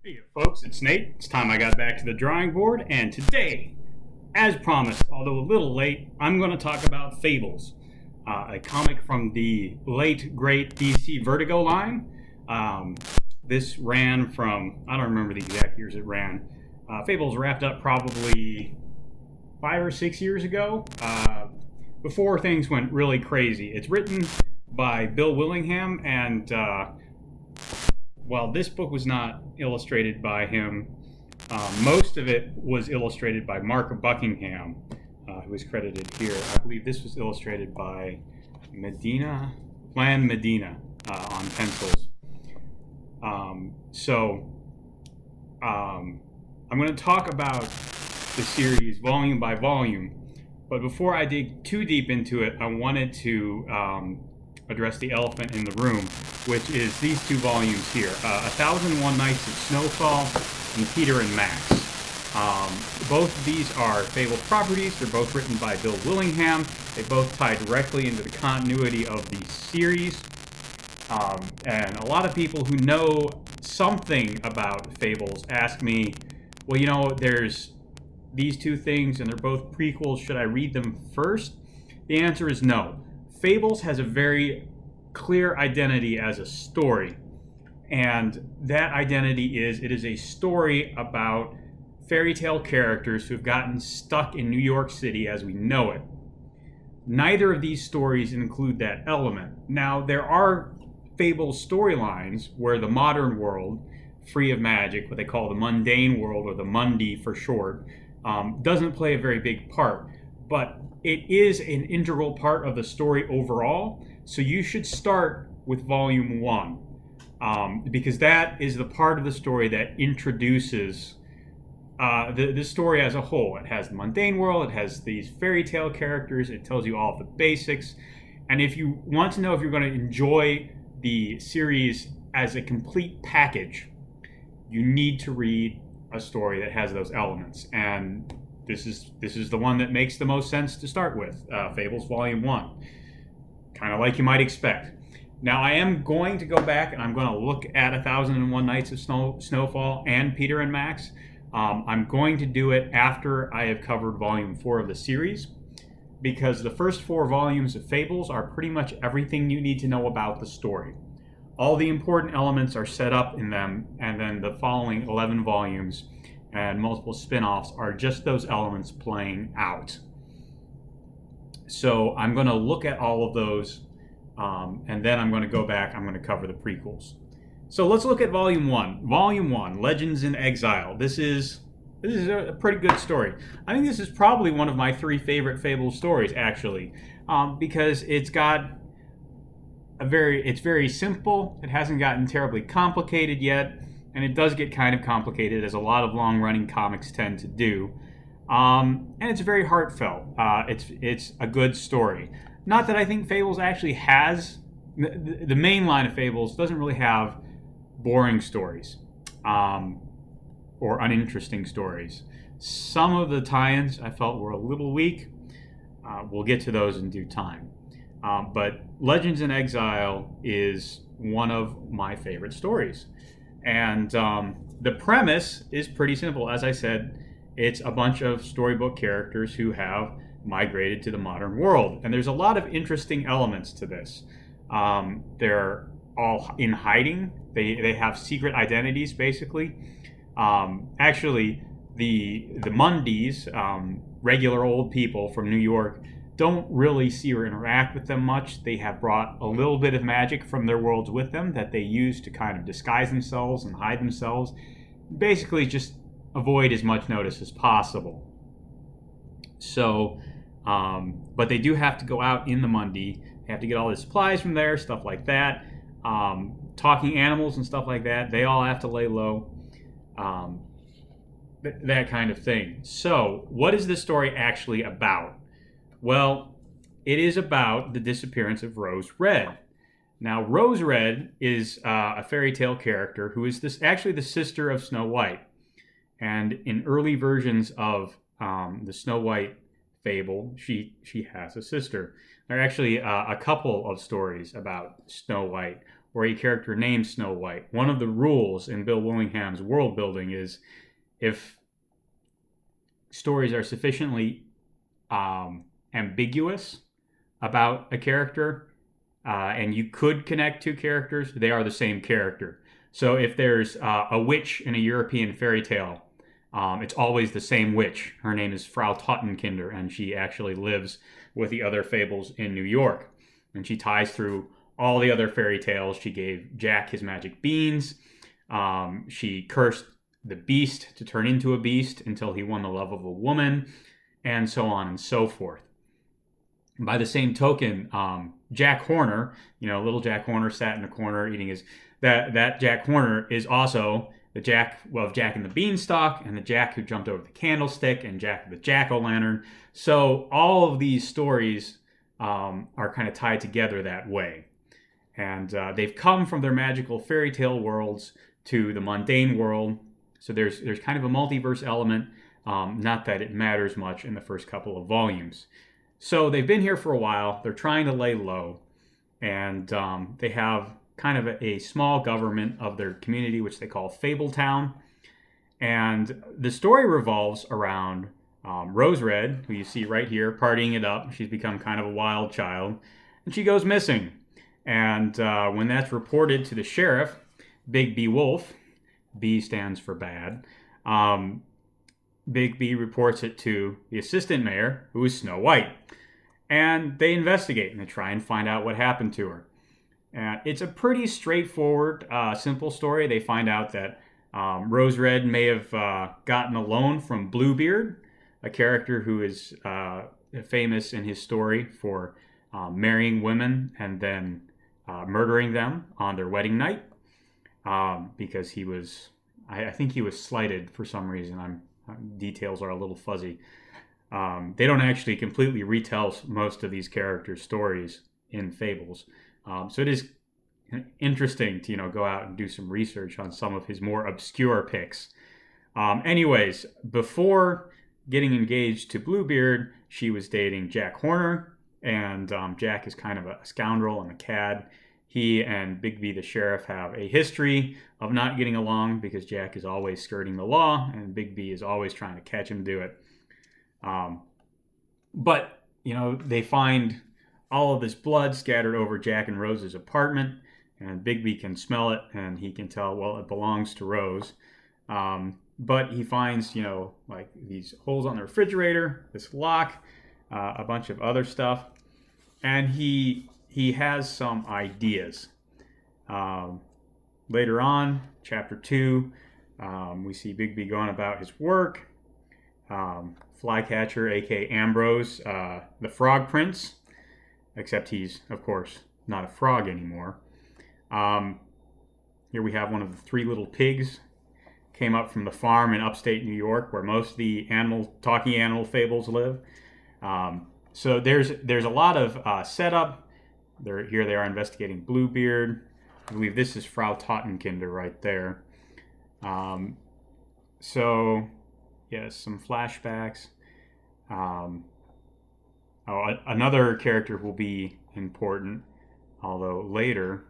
Hey folks, it's Nate. It's time I got back to the drawing board, and today, as promised, although a little late, I'm going to talk about Fables, a comic from the late, great DC Vertigo line. This ran from, I don't remember the exact years it ran. Fables wrapped up probably 5 or 6 years ago, before things went really crazy. It's written by Bill Willingham, and while this book was not illustrated by him, most of it was illustrated by Mark Buckingham, who is credited here. I believe this was illustrated by Plan Medina, on pencils. I'm going to talk about the series volume by volume, but before I dig too deep into it, I wanted to address the elephant in the room, which is these two volumes here, 1001 Nights of Snowfall and Peter and Max. Both of these are Fables properties. They're both written by Bill Willingham. They both tie directly into the continuity of the series. And a lot of people who know something about Fables ask me, well, you know, there's these two things and they're both prequels. Should I read them first? The answer is no. Fables has a very clear identity as a story, and that identity is it is a story about fairy tale characters who've gotten stuck in New York City as we know it. Neither of these stories include that element. Now, there are Fables storylines where the modern world, free of magic, what they call the mundane world, or the Mundi for short, doesn't play a very big part, but it is an integral part of the story overall, so you should start with Volume 1, because that is the part of the story that introduces the story as a whole. It has the mundane world, it has these fairy tale characters, it tells you all of the basics, and if you want to know if you're going to enjoy the series as a complete package, you need to read a story that has those elements, and this is the one that makes the most sense to start with, Fables Volume 1. Kind of like you might expect. Now, I am going to go back and I'm going to look at 1001 Nights of Snowfall and Peter and Max. I'm going to do it after I have covered Volume 4 of the series, because the first 4 volumes of Fables are pretty much everything you need to know about the story. All the important elements are set up in them, and then the following 11 volumes and multiple spin-offs are just those elements playing out. So I'm going to look at all of those, and then I'm going to go back, I'm going to cover the prequels. So let's look at Volume 1. Volume 1, Legends in Exile. This is a pretty good story. I think this is probably one of my 3 favorite Fables stories, actually, because it's very simple. It hasn't gotten terribly complicated yet, and it does get kind of complicated, as a lot of long-running comics tend to do. And it's very heartfelt. It's a good story. Not that I think Fables actually has... The main line of Fables doesn't really have boring stories, or uninteresting stories. Some of the tie-ins I felt were a little weak. We'll get to those in due time. But Legends in Exile is one of my favorite stories. And the premise is pretty simple. As I said, it's a bunch of storybook characters who have migrated to the modern world. And there's a lot of interesting elements to this. They're all in hiding. They have secret identities, basically. Actually, the Mundis, regular old people from New York, don't really see or interact with them much. They have brought a little bit of magic from their worlds with them that they use to kind of disguise themselves and hide themselves. Basically, just avoid as much notice as possible. So, but they do have to go out in the Mundi. They have to get all the supplies from there, stuff like that. Talking animals and stuff like that, they all have to lay low. That kind of thing. So, what is this story actually about? Well, it is about the disappearance of Rose Red. Now, Rose Red is a fairy tale character who is actually the sister of Snow White. And in early versions of the Snow White fable, she has a sister. There are actually a couple of stories about Snow White or a character named Snow White. One of the rules in Bill Willingham's world building is if stories are sufficiently ambiguous about a character, and you could connect two characters, they are the same character. So if there's a witch in a European fairy tale, it's always the same witch. Her name is Frau Tottenkinder, and she actually lives with the other fables in New York. And she ties through all the other fairy tales. She gave Jack his magic beans. She cursed the beast to turn into a beast until he won the love of a woman, and so on and so forth. By the same token, Jack Horner, little Jack Horner sat in the corner eating his... That Jack Horner is also the Jack of Jack and the Beanstalk, and the Jack who jumped over the candlestick, and Jack the Jack-o'-lantern. So all of these stories are kind of tied together that way. And they've come from their magical fairy tale worlds to the mundane world. So there's kind of a multiverse element, not that it matters much in the first couple of volumes. So they've been here for a while. They're trying to lay low, and they have kind of a small government of their community, which they call Fabletown. And the story revolves around Rose Red, who you see right here, partying it up. She's become kind of a wild child, and she goes missing. And when that's reported to the sheriff, Big B Wolf, B stands for bad, Big B reports it to the assistant mayor, who is Snow White. And they investigate and they try and find out what happened to her. It's a pretty straightforward, simple story. They find out that Rose Red may have gotten a loan from Bluebeard, a character who is famous in his story for marrying women and then murdering them on their wedding night, because he was, I think he was slighted for some reason. Details are a little fuzzy. They don't actually completely retell most of these characters' stories in Fables. So it is interesting to go out and do some research on some of his more obscure picks. Anyways, before getting engaged to Bluebeard, she was dating Jack Horner, and Jack is kind of a scoundrel and a cad. He and Big B the sheriff have a history of not getting along because Jack is always skirting the law and Big B is always trying to catch him do it. But they find all of this blood scattered over Jack and Rose's apartment, and Big B can smell it, and he can tell, well, it belongs to Rose. But he finds, like these holes on the refrigerator, this lock, a bunch of other stuff, and he has some ideas. Later on, chapter 2, we see Big B going about his work. Flycatcher, aka Ambrose, the Frog Prince, except he's, of course, not a frog anymore. Here we have one of the three little pigs. Came up from the farm in upstate New York, where most of the talking animal fables live. So there's a lot of setup. Here they are investigating Bluebeard. I believe this is Frau Tottenkinder right there. So, yes, some flashbacks. Another character will be important, although later.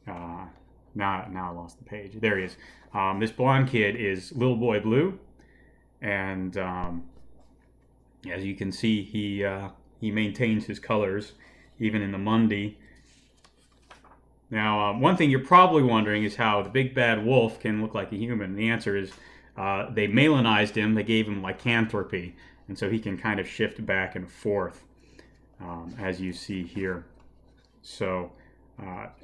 Now I lost the page. There he is. This blonde kid is Little Boy Blue, and as you can see, he maintains his colors even in the Monday. Now, one thing you're probably wondering is how the big bad wolf can look like a human. The answer is they Malinized him. They gave him lycanthropy, and so he can kind of shift back and forth, as you see here. So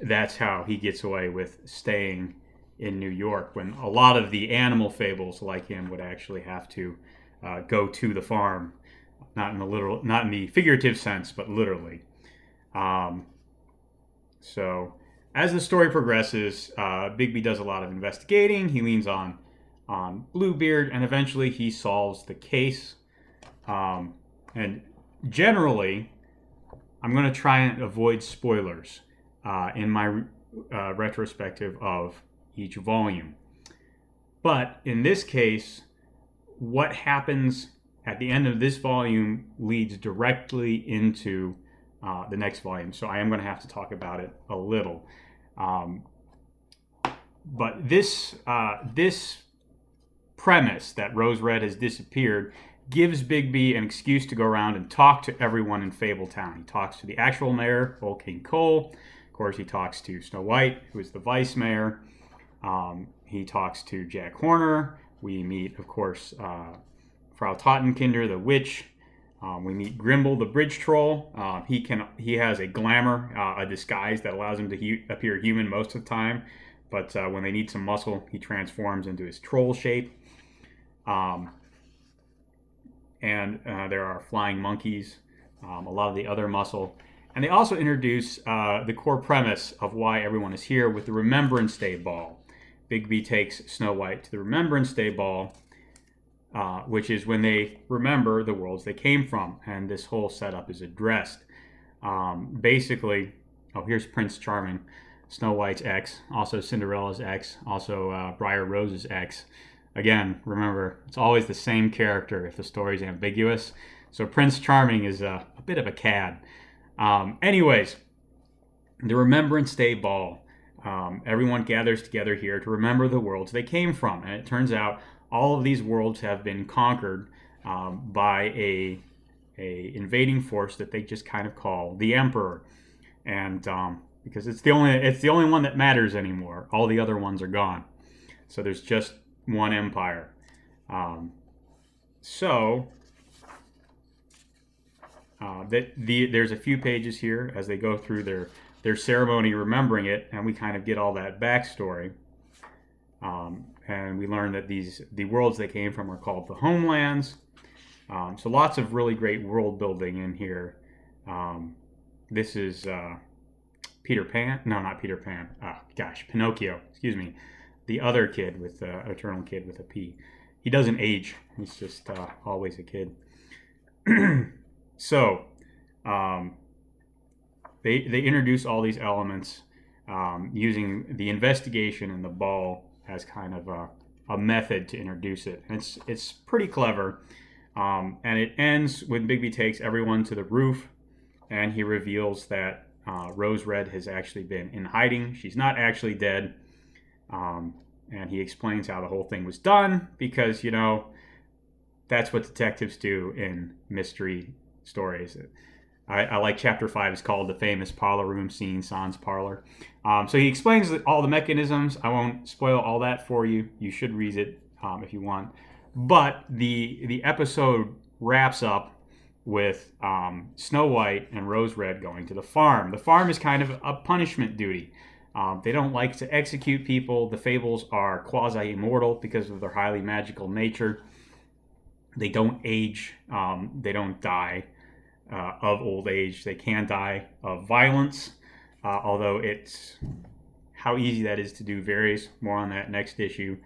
that's how he gets away with staying in New York, when a lot of the animal fables like him would actually have to go to the farm, not in the figurative sense, but literally. So as the story progresses, Bigby does a lot of investigating. He leans on Bluebeard, and eventually he solves the case. And generally, I'm going to try and avoid spoilers in my retrospective of each volume. But in this case, what happens at the end of this volume leads directly into the next volume. So I am going to have to talk about it a little. Um, but this premise that Rose Red has disappeared gives Bigby an excuse to go around and talk to everyone in Fabletown. He talks to the actual mayor, Old King Cole. Of course, he talks to Snow White, who is the vice mayor. He talks to Jack Horner. We meet, of course, Frau Tottenkinder, the witch. We meet Grimble, the bridge troll. He has a glamour, a disguise that allows him to appear human most of the time. But when they need some muscle, he transforms into his troll shape. And there are flying monkeys, a lot of the other muscle. And they also introduce the core premise of why everyone is here with the Remembrance Day Ball. Bigby takes Snow White to the Remembrance Day Ball, which is when they remember the worlds they came from. And this whole setup is addressed. Basically, here's Prince Charming, Snow White's ex, also Cinderella's ex, also Briar Rose's ex. Again, remember, it's always the same character if the story's ambiguous. So Prince Charming is a bit of a cad. Anyways, the Remembrance Day Ball. Everyone gathers together here to remember the worlds they came from. And it turns out all of these worlds have been conquered by a invading force that they just kind of call the Emperor. And because it's the only one that matters anymore. All the other ones are gone. So there's just one empire. There's a few pages here as they go through their ceremony remembering it, and we kind of get all that backstory. And we learn that the worlds they came from are called the Homelands. So lots of really great world building in here. This is Peter Pan. No, not Peter Pan. Pinocchio. Excuse me. The other kid with eternal kid with a P. He doesn't age. He's just always a kid. So they introduce all these elements using the investigation and the ball as kind of a method to introduce it. And it's pretty clever. And it ends when Bigby takes everyone to the roof, and he reveals that Rose Red has actually been in hiding. She's not actually dead. And he explains how the whole thing was done because, that's what detectives do in mystery stories. I like chapter 5 is called The Famous Parlor Room Scene, Sans Parlor. So he explains all the mechanisms. I won't spoil all that for you. You should read it if you want. But the episode wraps up with Snow White and Rose Red going to the farm. The farm is kind of a punishment duty. They don't like to execute people. The Fables are quasi-immortal because of their highly magical nature. They don't age. They don't die of old age. They can die of violence, although it's how easy that is to do varies. More on that next issue.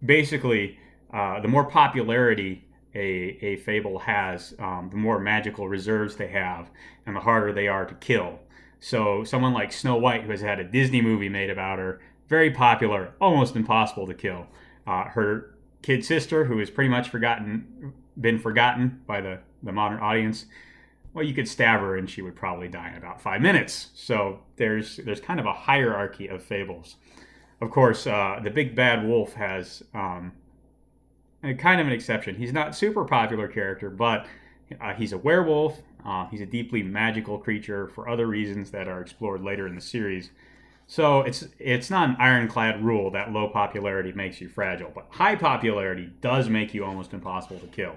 Basically, the more popularity a fable has, the more magical reserves they have, and the harder they are to kill. So someone like Snow White, who has had a Disney movie made about her, very popular, almost impossible to kill. Her kid sister, who is pretty much been forgotten by the modern audience, well, you could stab her and she would probably die in about 5 minutes. So there's kind of a hierarchy of fables. Of course, the big bad wolf has kind of an exception. He's not a super popular character, but he's a werewolf. He's a deeply magical creature for other reasons that are explored later in the series. So it's not an ironclad rule that low popularity makes you fragile, but high popularity does make you almost impossible to kill.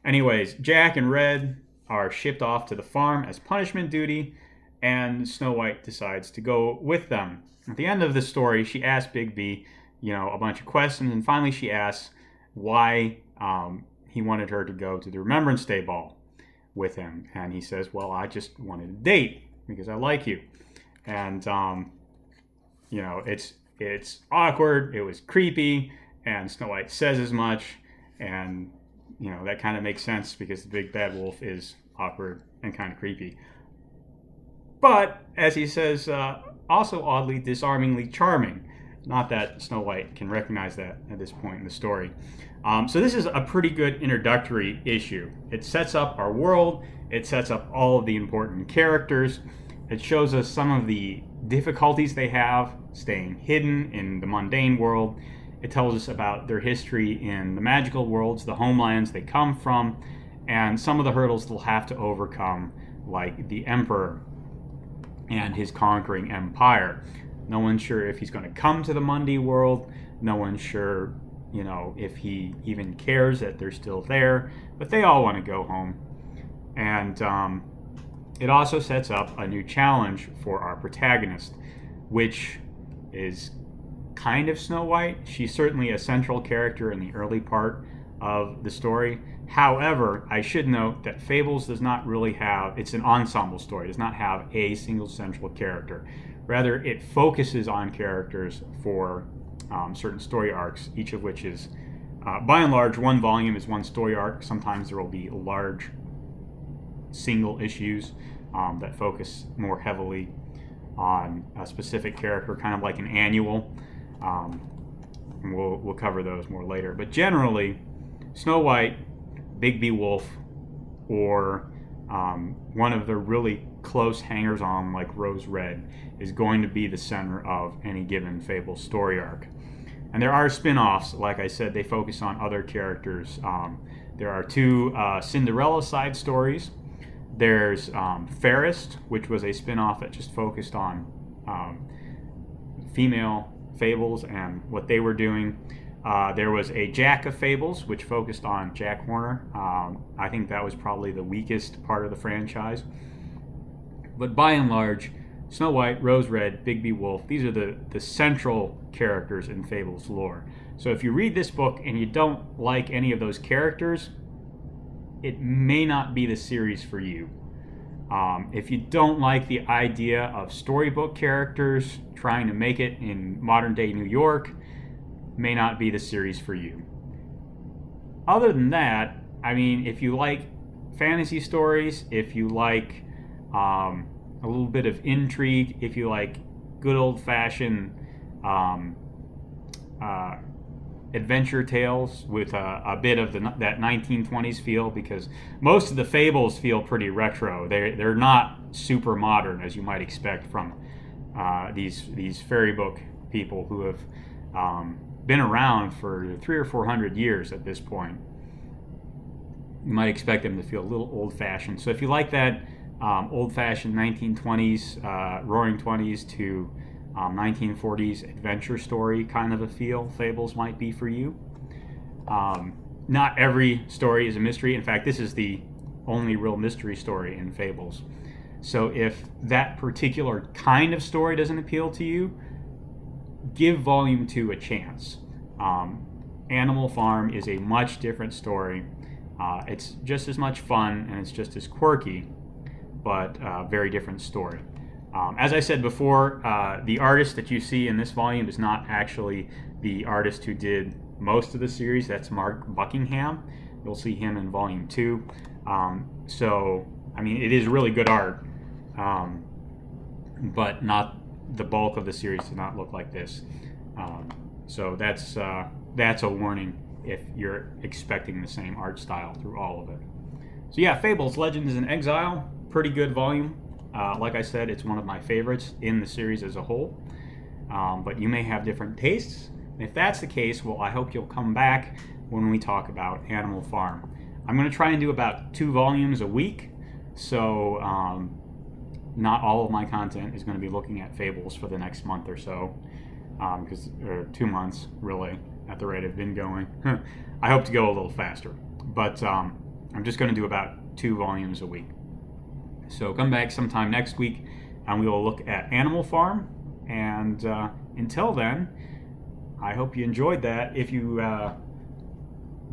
Anyways, Jack and Red are shipped off to the farm as punishment duty, and Snow White decides to go with them. At the end of the story, she asks Bigby, a bunch of questions, and finally she asks why he wanted her to go to the Remembrance Day Ball with him. And he says, well, I just wanted a date because I like you. And, it's awkward. It was creepy. And Snow White says as much. And, that kind of makes sense because the big bad wolf is awkward and kind of creepy. But, as he says, also oddly, disarmingly charming. Not that Snow White can recognize that at this point in the story. So this is a pretty good introductory issue. It sets up our world. It sets up all of the important characters. It shows us some of the difficulties they have staying hidden in the mundane world. It tells us about their history in the magical worlds, the homelands they come from, and some of the hurdles they'll have to overcome, like the Emperor and his conquering empire. No one's sure if he's going to come to the Mundi world. No one's sure, if he even cares that they're still there. But they all want to go home. And it also sets up a new challenge for our protagonist, which is kind of Snow White. She's certainly a central character in the early part of the story. However, I should note that Fables does not really have, it's an ensemble story, it does not have a single central character. Rather, it focuses on characters for certain story arcs, each of which is, by and large, one volume is one story arc. Sometimes there will be large single issues that focus more heavily on a specific character, kind of like an annual. And we'll cover those more later. But generally, Snow White, Bigby Wolf, or one of the really close hangers-on like Rose Red is going to be the center of any given Fable story arc. And there are spin-offs. Like I said, they focus on other characters. There are two Cinderella side stories. There's Fairest, which was a spin-off that just focused on female Fables and what they were doing. There was a Jack of Fables, which focused on Jack Horner. I think that was probably the weakest part of the franchise. But by and large, Snow White, Rose Red, Bigby Wolf, these are the central characters in Fables lore. So if you read this book and you don't like any of those characters, it may not be the series for you. If you don't like the idea of storybook characters trying to make it in modern day New York, may not be the series for you. Other than that, I mean, if you like fantasy stories, if you like a little bit of intrigue, if you like good old-fashioned adventure tales with a bit of that 1920s feel, because most of the Fables feel pretty retro. They're not super modern as you might expect from these fairy book people who have been around for 300 or 400 years at this point. You might expect them to feel a little old-fashioned. So if you like that old-fashioned 1920s, roaring 20s to 1940s adventure story kind of a feel, Fables might be for you. Not every story is a mystery. In fact, this is the only real mystery story in Fables. So if that particular kind of story doesn't appeal to you, give Volume 2 a chance. Animal Farm is a much different story. It's just as much fun and it's just as quirky, but very different story. As I said before, the artist that you see in this volume is not actually the artist who did most of the series. That's Mark Buckingham. You'll see him in Volume 2. So, I mean, it is really good art, but not the bulk of the series does not look like this. So that's a warning if you're expecting the same art style through all of it. So yeah, Fables, Legends in Exile, pretty good volume. Like I said, it's one of my favorites in the series as a whole. But you may have different tastes. If that's the case, well, I hope you'll come back when we talk about Animal Farm. I'm going to try and do about 2 volumes a week. So not all of my content is going to be looking at Fables for the next month or so. Or 2 months, really, at the rate I've been going. I hope to go a little faster. But I'm just going to do about 2 volumes a week. So come back sometime next week and we will look at Animal Farm. And until then, I hope you enjoyed that. If you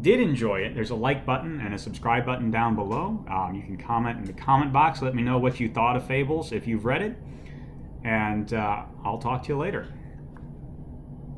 did enjoy it, there's a like button and a subscribe button down below. You can comment in the comment box. Let me know what you thought of Fables if you've read it. And I'll talk to you later.